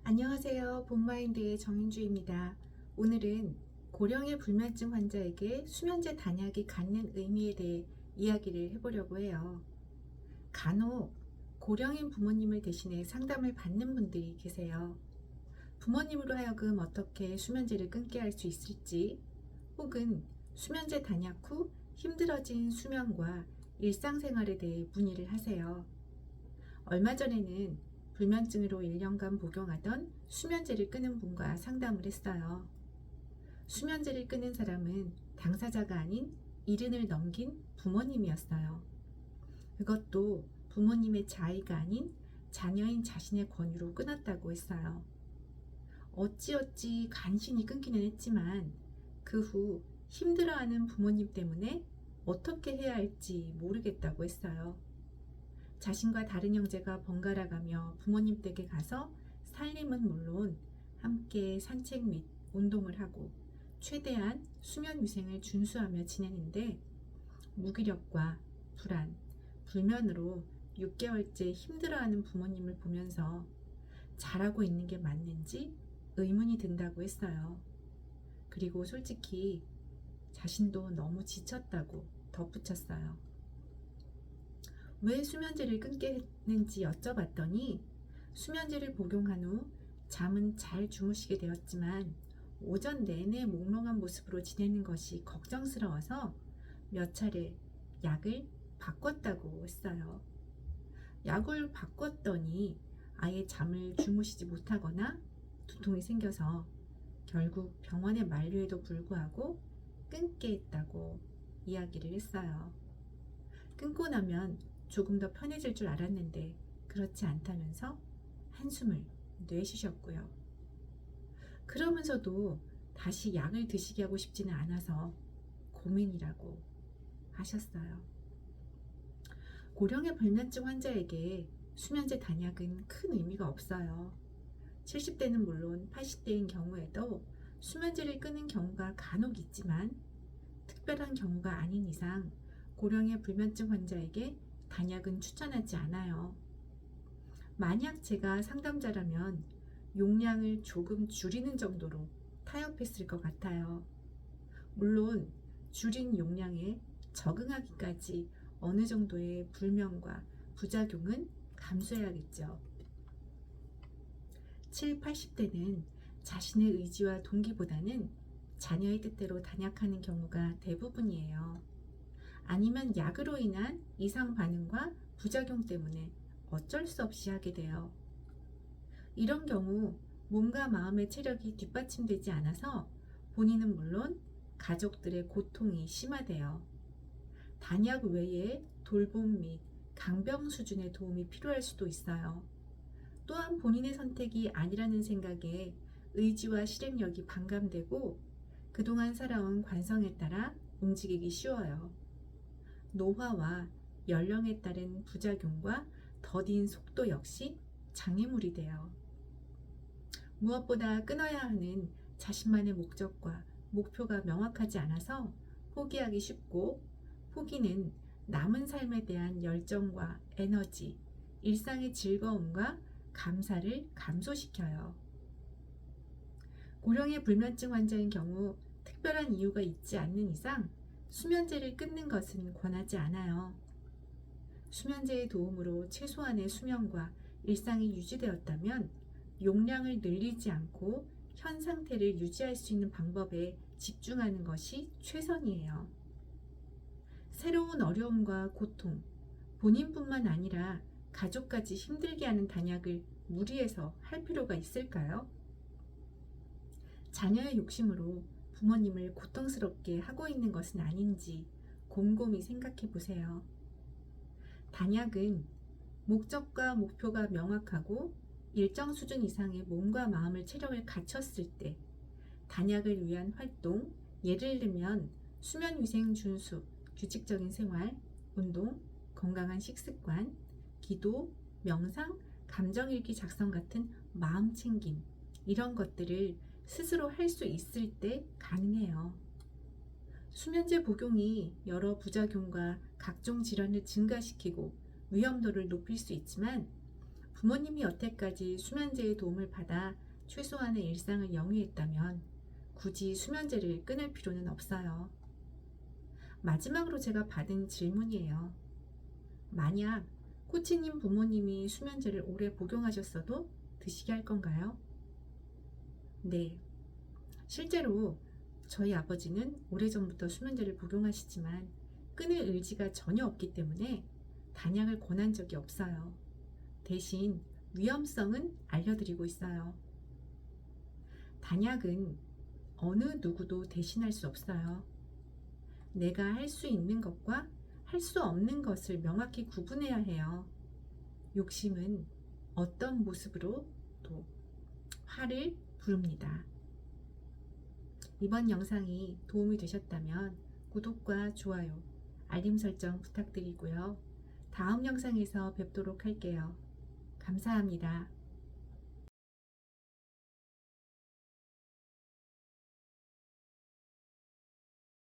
안녕하세요. 본마인드의 정윤주입니다. 오늘은 고령의 불면증 환자에게 수면제 단약이 갖는 의미에 대해 이야기를 해보려고 해요. 간혹 고령인 부모님을 대신해 상담을 받는 분들이 계세요. 부모님으로 하여금 어떻게 수면제를 끊게 할 수 있을지, 혹은 수면제 단약 후 힘들어진 수면과 일상생활에 대해 문의를 하세요. 얼마 전에는 불면증으로 1년간 복용하던 수면제를 끊은 분과 상담을 했어요. 수면제를 끊은 사람은 당사자가 아닌 70을 넘긴 부모님이었어요. 그것도 부모님의 자의가 아닌 자녀인 자신의 권유로 끊었다고 했어요. 어찌어찌 간신히 끊기는 했지만 그 후 힘들어하는 부모님 때문에 어떻게 해야 할지 모르겠다고 했어요. 자신과 다른 형제가 번갈아 가며 부모님 댁에 가서 살림은 물론 함께 산책 및 운동을 하고 최대한 수면 위생을 준수하며 지내는데 무기력과 불안, 불면으로 6개월째 힘들어하는 부모님을 보면서 잘하고 있는 게 맞는지 의문이 든다고 했어요. 그리고 솔직히 자신도 너무 지쳤다고 덧붙였어요. 왜 수면제를 끊게 했는지 여쭤봤더니 수면제를 복용한 후 잠은 잘 주무시게 되었지만 오전 내내 몽롱한 모습으로 지내는 것이 걱정스러워서 몇 차례 약을 바꿨다고 했어요. 약을 바꿨더니 아예 잠을 주무시지 못하거나 두통이 생겨서 결국 병원에 만류에도 불구하고 끊게 했다고 이야기를 했어요. 끊고 나면 조금 더 편해질 줄 알았는데 그렇지 않다면서 한숨을 내쉬셨고요. 그러면서도 다시 약을 드시게 하고 싶지는 않아서 고민이라고 하셨어요. 고령의 불면증 환자에게 수면제 단약은 큰 의미가 없어요. 70대는 물론 80대인 경우에도 수면제를 끊는 경우가 간혹 있지만 특별한 경우가 아닌 이상 고령의 불면증 환자에게 단약은 추천하지 않아요. 만약 제가 상담자라면 용량을 조금 줄이는 정도로 타협했을 것 같아요. 물론 줄인 용량에 적응하기까지 어느 정도의 불면과 부작용은 감수해야겠죠. 7, 80대는 자신의 의지와 동기보다는 자녀의 뜻대로 단약하는 경우가 대부분이에요. 아니면 약으로 인한 이상 반응과 부작용 때문에 어쩔 수 없이 하게 돼요. 이런 경우 몸과 마음의 체력이 뒷받침되지 않아서 본인은 물론 가족들의 고통이 심화돼요. 단약 외에 돌봄 및 강병 수준의 도움이 필요할 수도 있어요. 또한 본인의 선택이 아니라는 생각에 의지와 실행력이 반감되고 그동안 살아온 관성에 따라 움직이기 쉬워요. 노화와 연령에 따른 부작용과 더딘 속도 역시 장애물이 돼요. 무엇보다 끊어야 하는 자신만의 목적과 목표가 명확하지 않아서 포기하기 쉽고 포기는 남은 삶에 대한 열정과 에너지, 일상의 즐거움과 감사를 감소시켜요. 고령의 불면증 환자인 경우 특별한 이유가 있지 않는 이상 수면제를 끊는 것은 권하지 않아요. 수면제의 도움으로 최소한의 수면과 일상이 유지되었다면 용량을 늘리지 않고 현 상태를 유지할 수 있는 방법에 집중하는 것이 최선이에요. 새로운 어려움과 고통, 본인뿐만 아니라 가족까지 힘들게 하는 단약을 무리해서 할 필요가 있을까요? 자녀의 욕심으로 부모님을 고통스럽게 하고 있는 것은 아닌지 곰곰이 생각해 보세요. 단약은 목적과 목표가 명확하고 일정 수준 이상의 몸과 마음을 체력을 갖췄을 때 단약을 위한 활동, 예를 들면 수면 위생 준수, 규칙적인 생활, 운동, 건강한 식습관, 기도, 명상, 감정일기 작성 같은 마음 챙김, 이런 것들을 스스로 할 수 있을 때 가능해요. 수면제 복용이 여러 부작용과 각종 질환을 증가시키고 위험도를 높일 수 있지만 부모님이 여태까지 수면제의 도움을 받아 최소한의 일상을 영위했다면 굳이 수면제를 끊을 필요는 없어요. 마지막으로 제가 받은 질문이에요. 만약 코치님 부모님이 수면제를 오래 복용하셨어도 드시게 할 건가요? 네, 실제로 저희 아버지는 오래전부터 수면제를 복용하시지만 끊을 의지가 전혀 없기 때문에 단약을 권한 적이 없어요. 대신 위험성은 알려드리고 있어요. 단약은 어느 누구도 대신할 수 없어요. 내가 할 수 있는 것과 할 수 없는 것을 명확히 구분해야 해요. 욕심은 어떤 모습으로 또 화를 부릅니다. 이번 영상이 도움이 되셨다면 구독과 좋아요, 알림 설정 부탁드리고요. 다음 영상에서 뵙도록 할게요. 감사합니다.